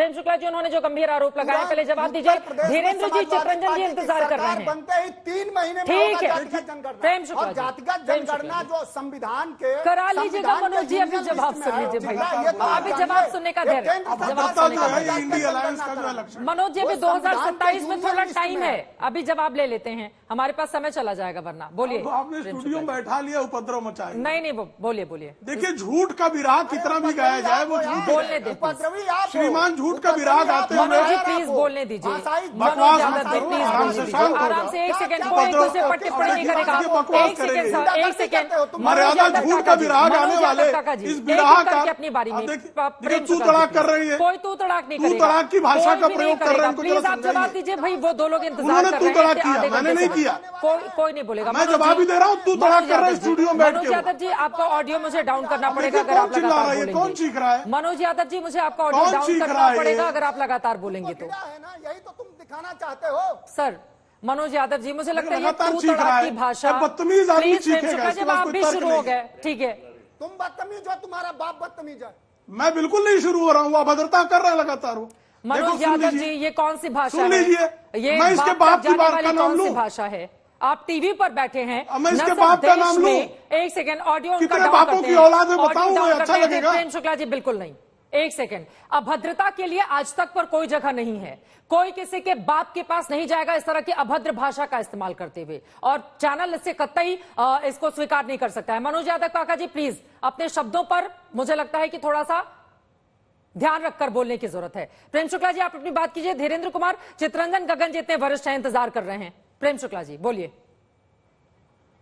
प्रेम शुक्ला जी उन्होंने जो गंभीर आरोप लगाया, पहले जवाब दीजिए। धीरेन्द्र जी, चितरंजन जी इंतजार कर रहे हैं। बनते ही 3 महीने में ठीक है जातिगत जनगणना। प्रेम शुक्ला जी, जातिगत जनगणना जो संविधान के करा लीजिएगा। मनोज जी अभी जवाब सुन लीजिए भाई, अभी जवाब सुनने का धैर्य, जवाब सुनने का धैर्य। मनोज जी अभी 2027 में थोड़ा टाइम है, अभी जवाब ले लेते हैं, हमारे पास समय चला जाएगा वरना। बोलिए। आपने स्टूडियो में बैठा लिया, उपद्रव मचाया। नहीं बोलिए बोलिए। देखिए झूठ का विराग कितना भी गाया जाए वो झूठ बोलने दे श्रीमान, झूठ का विराग आते हुए। मनोज जी प्लीज बोलने दीजिए। बकवास मनोज जी प्लीज आराम से 1 सेकंड, कोई एक दूसरे पर टिप्पणी नहीं करेगा। 1 सेकंड मर्यादा झूठ का विराग आने वाले इस विराग का अपनी बारी में तू तड़ाक कर रही है। कोई तू तड़ाक नहीं तू तड़ाक की भाषा का प्रयोग कर रहे हैं। प्लीज आप जवाब दीजिए भाई, वो 2 लोग इंतजार उन्होंने कर तू रहे तड़ाक हैं। किया, मैंने नहीं किया। कोई नहीं बोलेगा। मैं जवाब ही दे रहा हूँ, तू तड़ाक कर रहा है स्टूडियो में बैठ के। मनोज यादव जी आपका ऑडियो मुझे डाउन करना पड़ेगा अगर आप चिल्ला रहा है, कौन चीख रहा है? मनोज यादव जी मुझे आपका ऑडियो डाउन करना पड़ेगा अगर आप लगातार बोलेंगे तो। यही तो तुम दिखाना चाहते हो सर। मनोज यादव जी मुझे लगता है लगातार तू चीख रहा तड़ाक है। की भाषा, बदतमीज आदमी चीखेगा, जब आप भी शुरू हो गए। ठीक है, तुम बदतमीज हो, तुम्हारा बाप बदतमीज है। मैं बिल्कुल नहीं शुरू हो रहा हूँ, अभद्रता कर रहा है लगातार वो। मनोज यादव जी ये कौन सी भाषा है? सुन लीजिए, ये मैं इसके बाप की बात का नाम लूं? भाषा है? आप टीवी पर बैठे हैं, मैं इसके बाप का नाम लूं? 1 सेकंड ऑडियो उनका कितने डाउन बापों करते की हैं। औलाद है बताऊं, ऑडियो अच्छा लगेगा? प्रेम शुक्ला जी बिल्कुल नहीं। 1 सेकंड, अभद्रता के लिए आज तक पर कोई जगह नहीं है। कोई किसी के बाप के पास नहीं जाएगा इस तरह की अभद्र भाषा का इस्तेमाल करते हुए, और चैनल इससे कतई इसको स्वीकार नहीं कर सकता है। मनोज यादव काका जी प्लीज अपने शब्दों पर मुझे लगता है कि थोड़ा सा ध्यान रखकर बोलने की जरूरत है। प्रेम शुक्ला जी आप अपनी बात कीजिए। धीरेन्द्र कुमार, चितरंजन, गगन जितने वरिष्ठ हैं इंतजार कर रहे हैं। प्रेम शुक्ला जी बोलिए।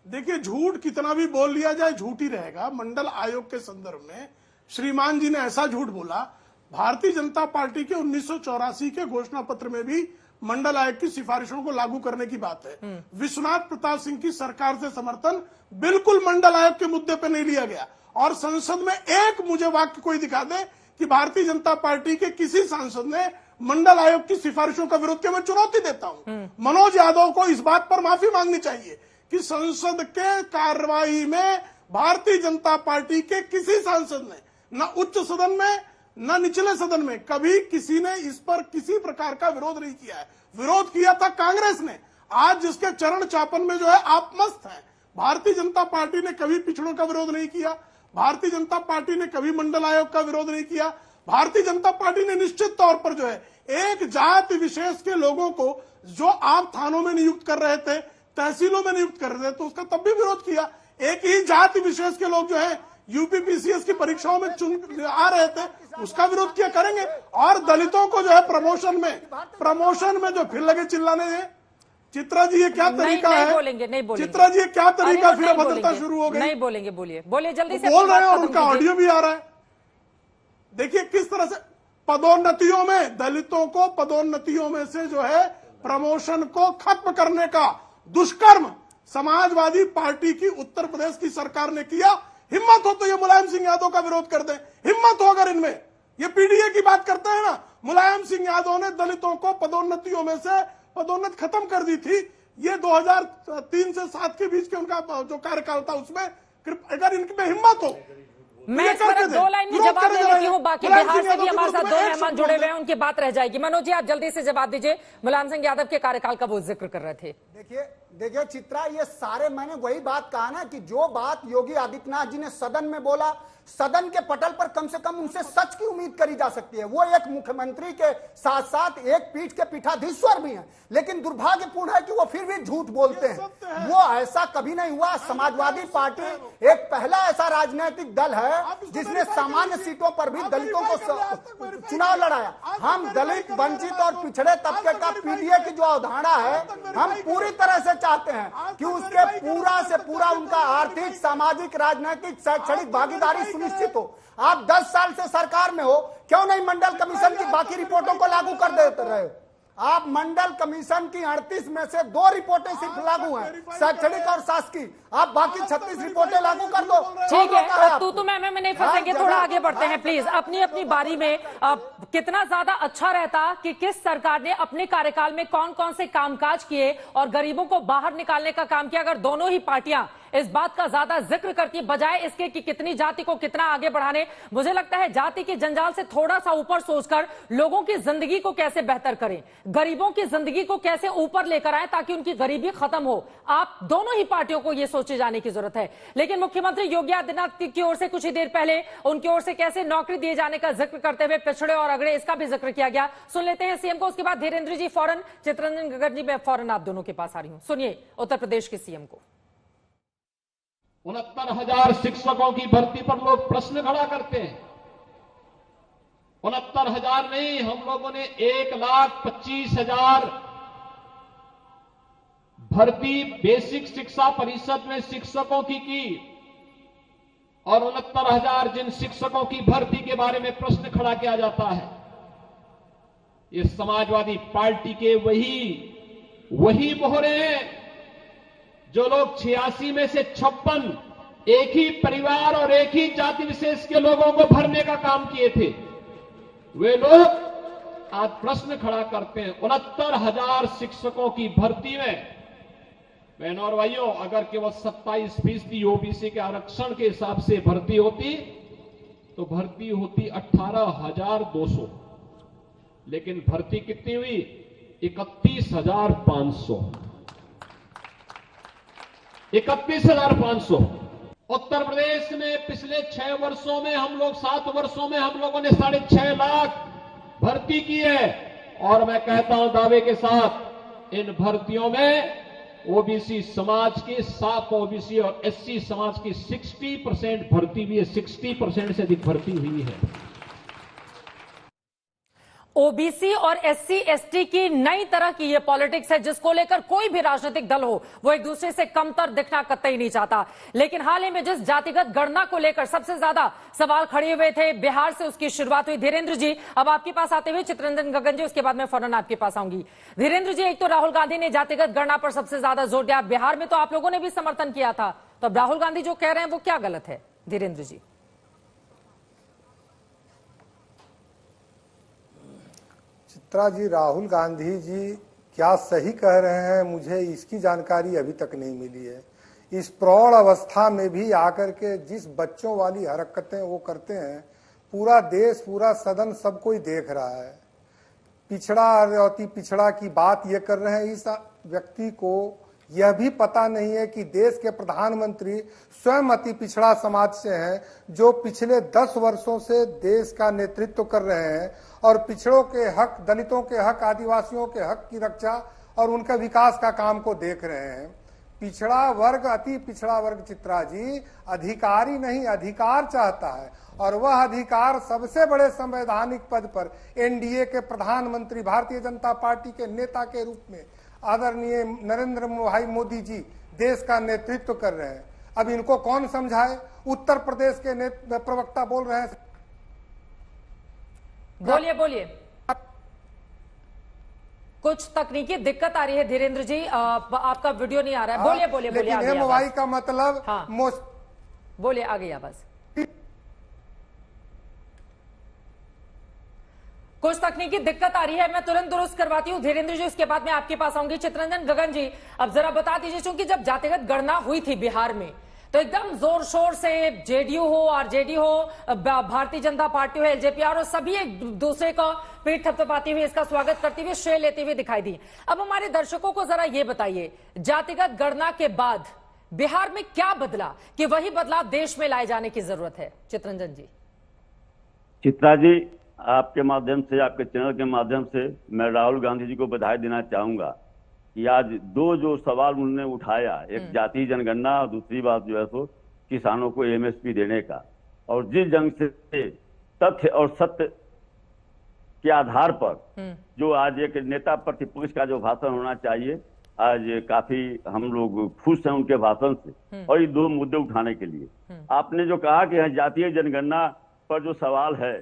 देखिए झूठ कितना भी बोल लिया जाए झूठ ही रहेगा। मंडल आयोग के संदर्भ में श्रीमान जी ने ऐसा झूठ बोला, भारतीय जनता पार्टी के 1984 के घोषणा पत्र में भी मंडल आयोग की सिफारिशों को लागू करने की बात है। विश्वनाथ प्रताप सिंह की सरकार से समर्थन बिल्कुल मंडल आयोग के मुद्दे पर नहीं लिया गया, और संसद में एक मुझे वाक्य कोई दिखा दे कि भारतीय जनता पार्टी के किसी सांसद ने मंडल आयोग की सिफारिशों का विरोध किया। मैं चुनौती देता हूं मनोज यादव को इस बात पर माफी मांगनी चाहिए कि संसद के कार्रवाई में भारतीय जनता पार्टी के किसी सांसद ने न उच्च सदन में न निचले सदन में कभी किसी ने इस पर किसी प्रकार का विरोध नहीं किया है। विरोध किया था कांग्रेस ने, आज जिसके चरण चापन में जो है आप मस्त हैं। भारतीय जनता पार्टी ने कभी पिछड़ों का विरोध नहीं किया, भारतीय जनता पार्टी ने कभी मंडल आयोग का विरोध नहीं किया। भारतीय जनता पार्टी ने निश्चित तौर पर जो है एक जाति विशेष के लोगों को जो आप थानों में नियुक्त कर रहे थे, तहसीलों में नियुक्त कर रहे थे, तो उसका तब भी विरोध किया। एक ही जाति विशेष के लोग जो है यूपीपीसीएस की परीक्षाओं में चुन आ रहे थे, उसका विरोध किया करेंगे। और दलितों को जो है प्रमोशन में जो फिर लगे चिल्लाने हैं। चित्रा जी ये क्या तरीका है? बोलेंगे नहीं बोलेंगे। चित्रा जी ये क्या तरीका, फिर अभद्रता शुरू हो गई। नहीं बोलेंगे, बोलिए जल्दी से। बोल रहे हैं और उनका ऑडियो भी आ रहा है। देखिए किस तरह से पदोन्नतियों में, दलितों को पदोन्नतियों में से जो है प्रमोशन को खत्म करने का दुष्कर्म समाजवादी पार्टी की उत्तर प्रदेश की सरकार ने किया। हिम्मत हो तो ये मुलायम सिंह यादव का विरोध कर दें, हिम्मत हो अगर इनमें। ये पीडीए की बात करते हैं ना, मुलायम सिंह यादव ने दलितों को पदोन्नतियों में से पदोन्नति खत्म कर दी थी। ये 2003 से 7 के बीच के उनका जो कार्यकाल था उसमें, अगर इनमें हिम्मत हो। मैं इस पर 2 लाइन में जवाब दे देती हूँ, बाकी बिहार से भी हमारे साथ 2 मेहमान जुड़े हुए हैं, उनकी बात रह जाएगी। मनोज जी आप जल्दी से जवाब दीजिए। मुलायम सिंह यादव के कार्यकाल का वो जिक्र कर रहे थे। देखिए चित्रा, ये सारे मैंने वही बात कहा ना कि जो बात योगी आदित्यनाथ जी ने सदन में बोला, सदन के पटल पर कम से कम उनसे सच की उम्मीद करी जा सकती है। वो एक मुख्यमंत्री के साथ साथ एक पीठ के पीठाधीश्वर भी हैं, लेकिन दुर्भाग्यपूर्ण है कि वो फिर भी झूठ बोलते हैं। वो ऐसा कभी नहीं हुआ। समाजवादी पार्टी एक पहला ऐसा राजनीतिक दल है जिसने सामान्य सीटों पर भी दलितों को चुनाव लड़ाया। हम दलित, वंचित और पिछड़े तबके का पीडीए की जो अवधारणा है, हम पूरी तरह से चाहते हैं कि उसके पूरा से पूरा उनका आर्थिक, सामाजिक, राजनीतिक, शैक्षणिक भागीदारी सुनिश्चित हो। आप 10 साल से सरकार में हो, क्यों नहीं मंडल कमीशन की बाकी रिपोर्टों को लागू कर देते रहे? आप मंडल कमीशन की 38 में से 2 रिपोर्टें सिर्फ लागू हैं, शैक्षणिक और शासकीय। आप बाकी 36 रिपोर्टें लागू कर दो। ठीक है, तू मैं नहीं फंसेंगे, थोड़ा आगे बढ़ते हैं प्लीज। अपनी अपनी बारी में कितना ज्यादा अच्छा रहता कि किस सरकार ने अपने कार्यकाल में कौन कौन से कामकाज किए और गरीबों को बाहर निकालने का काम किया, अगर दोनों ही पार्टियां इस बात का ज्यादा जिक्र करती है, बजाय इसके कि कितनी जाति को कितना आगे बढ़ाने। मुझे लगता है जाति के जंजाल से थोड़ा सा ऊपर सोचकर लोगों की जिंदगी को कैसे बेहतर करें, गरीबों की जिंदगी को कैसे ऊपर लेकर आए ताकि उनकी गरीबी खत्म हो। आप दोनों ही पार्टियों को यह सोचे जाने की जरूरत है। लेकिन मुख्यमंत्री योगी आदित्यनाथ की ओर से कुछ ही देर पहले उनकी ओर से कैसे नौकरी दिए जाने का जिक्र करते हुए पिछड़े और अगड़े इसका भी जिक्र किया गया। सुन लेते हैं सीएम को, उसके बाद धीरेन्द्र जी फौरन, चित्ररंजन गगन जी मैं फौरन आप दोनों के पास आ रही हूं। सुनिए उत्तर प्रदेश के सीएम को। 69,000 शिक्षकों की भर्ती पर लोग प्रश्न खड़ा करते हैं। 69,000 नहीं, हम लोगों ने 1,25,000 भर्ती बेसिक शिक्षा परिषद में शिक्षकों की और 69,000 जिन शिक्षकों की भर्ती के बारे में प्रश्न खड़ा किया जाता है, ये समाजवादी पार्टी के वही मोहरे हैं जो लोग 86 में से 56 एक ही परिवार और एक ही जाति विशेष के लोगों को भरने का काम किए थे। वे लोग आज प्रश्न खड़ा करते हैं 69,000 शिक्षकों की भर्ती में। बहनों और भाइयों, अगर केवल 27% ओबीसी के आरक्षण के हिसाब से भर्ती होती तो भर्ती होती 18,200, लेकिन भर्ती कितनी हुई? 31,500। 31,500। उत्तर प्रदेश में पिछले 6 वर्षों में हम लोग 7 वर्षों में हम लोगों ने 6.5 लाख भर्ती की है। और मैं कहता हूं दावे के साथ, इन भर्तियों में ओबीसी समाज की, साफ ओबीसी और एससी समाज की 60% भर्ती हुई है। 60% से अधिक भर्ती हुई है। ओबीसी और एससी एसटी की नई तरह की यह पॉलिटिक्स है जिसको लेकर कोई भी राजनीतिक दल हो वो एक दूसरे से कमतर दिखना कतई नहीं चाहता। लेकिन हाल ही में जिस जातिगत गणना को लेकर सबसे ज्यादा सवाल खड़े हुए थे, बिहार से उसकी शुरुआत हुई। धीरेन्द्र जी अब आपके पास आते हुए चित्ररंजन गगन जी, उसके बाद मैं फौरन आपके पास आऊंगी। धीरेन्द्र जी, एक तो राहुल गांधी ने जातिगत गणना पर सबसे ज्यादा जोर दिया, बिहार में तो आप लोगों ने भी समर्थन किया था, तो अब राहुल गांधी जो कह रहे हैं वो क्या गलत है? धीरेन्द्र जी। चित्रा जी, राहुल गांधी जी क्या सही कह रहे हैं मुझे इसकी जानकारी अभी तक नहीं मिली है। इस प्रौढ़ अवस्था में भी आकर के जिस बच्चों वाली हरकतें वो करते हैं, पूरा देश, पूरा सदन सब कोई देख रहा है। पिछड़ा और अति पिछड़ा की बात ये कर रहे हैं। इस व्यक्ति को यह भी पता नहीं है कि देश के प्रधानमंत्री स्वयं अति पिछड़ा समाज से हैं, जो पिछले 10 वर्षों से देश का नेतृत्व कर रहे हैं और पिछड़ों के हक, दलितों के हक, आदिवासियों के हक की रक्षा और उनके विकास का काम को देख रहे हैं। पिछड़ा वर्ग, अति पिछड़ा वर्ग चित्रा जी अधिकारी नहीं, अधिकार चाहता है और वह अधिकार सबसे बड़े संवैधानिक पद पर एनडीए के प्रधानमंत्री, भारतीय जनता पार्टी के नेता के रूप में आदरणीय नरेंद्र भाई मोदी जी देश का नेतृत्व कर रहे हैं। अब इनको कौन समझाए? उत्तर प्रदेश के प्रवक्ता बोल रहे हैं। बोलिए। कुछ तकनीकी दिक्कत आ रही है धीरेन्द्र जी, आपका वीडियो नहीं आ रहा है। बोलिए। लेकिन एमवाई का मतलब बोलिए, आ गई आवाज। कुछ तकनीकी दिक्कत आ रही है, मैं तुरंत दुरुस्त करवाती हूं धीरेन्द्र जी, उसके बाद मैं आपके पास आऊंगी। चित्ररंजन गगन जी, अब जरा बता दीजिए, क्योंकि जब जातिगत गणना हुई थी बिहार में तो एकदम जोर शोर से जेडीयू हो, आरजेडी हो, भारतीय जनता पार्टी हो, एलजेपी और सभी एक दूसरे का पीठ थपथपाती हुई इसका स्वागत करती हुई, श्रेय लेते हुए दिखाई दी। अब हमारे दर्शकों को जरा ये बताइए, जातिगत गणना के बाद बिहार में क्या बदला कि वही बदलाव देश में लाए जाने की जरूरत है? चित्ररंजन जी। चित्रा जी, आपके माध्यम से, आपके चैनल के माध्यम से मैं राहुल गांधी जी को बधाई देना चाहूंगा कि आज जो सवाल उन्होंने उठाया, एक जातीय जनगणना और दूसरी बात जो है सो किसानों को एमएसपी देने का, और जिस जंग से तथ्य और सत्य के आधार पर जो आज एक नेता प्रतिपक्ष का जो भाषण होना चाहिए, आज काफी हम लोग खुश हैं उनके भाषण से। और ये 2 मुद्दे उठाने के लिए आपने जो कहा कि जातीय जनगणना पर जो सवाल है,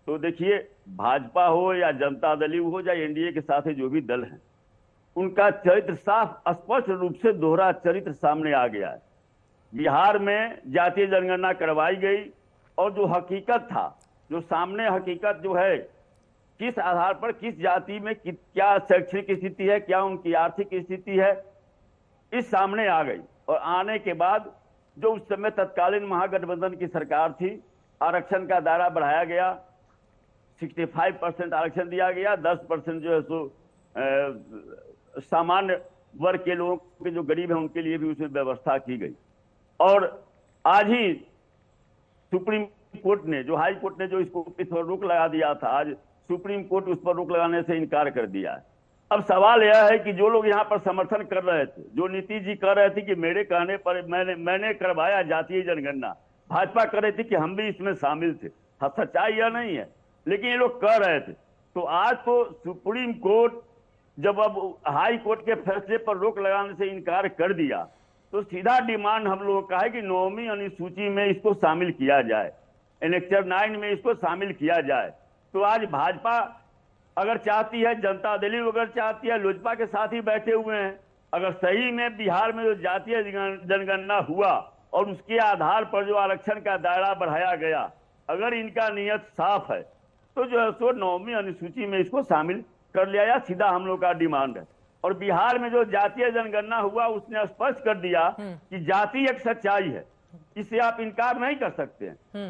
तो देखिए, भाजपा हो या जनता दल हो या एनडीए के साथ जो भी दल हैं, उनका चरित्र साफ स्पष्ट रूप से दोहरा चरित्र सामने आ गया है। बिहार में जातीय जनगणना करवाई गई और जो हकीकत था, जो सामने हकीकत जो है, किस आधार पर किस जाति में क्या शैक्षणिक स्थिति है, क्या उनकी आर्थिक स्थिति है, इस सामने आ गई। और आने के बाद जो उस समय तत्कालीन महागठबंधन की सरकार थी, आरक्षण का दायरा बढ़ाया गया, 65% आरक्षण दिया गया, 10% जो है सो सामान्य वर्ग के लोगों के जो गरीब हैं उनके लिए भी उसमें व्यवस्था की गई। और आज ही सुप्रीम कोर्ट ने, जो हाई कोर्ट ने जो इसको इस पर रोक लगा दिया था, आज सुप्रीम कोर्ट उस पर रोक लगाने से इनकार कर दिया है। अब सवाल यह है कि जो लोग यहाँ पर समर्थन कर रहे थे, जो नीतीश जी कह रहे थे कि मेरे कहने पर मैंने करवाया जातीय जनगणना, भाजपा कह रही थी कि हम भी इसमें शामिल थे। सच्चाई यह नहीं है, लेकिन ये लोग कह रहे थे। तो आज तो सुप्रीम कोर्ट जब अब हाई कोर्ट के फैसले पर रोक लगाने से इनकार कर दिया, तो सीधा डिमांड हम लोगों का है कि 9वीं अनुसूची में इसको शामिल किया जाए, एनेक्चर 9 में इसको शामिल किया जाए। तो आज भाजपा अगर चाहती है, जनता दल अगर चाहती है, लोजपा के साथ ही बैठे हुए हैं, अगर सही में बिहार में जो जातीय जनगणना हुआ और उसके आधार पर जो आरक्षण का दायरा बढ़ाया गया, अगर इनका नियत साफ है तो जो है सो 9वीं अनुसूची में इसको शामिल कर लिया जाए, सीधा हम लोग का डिमांड है। और बिहार में जो जातीय जनगणना हुआ उसने स्पष्ट कर दिया कि जाति एक सच्चाई है, इससे आप इनकार नहीं कर सकते हैं।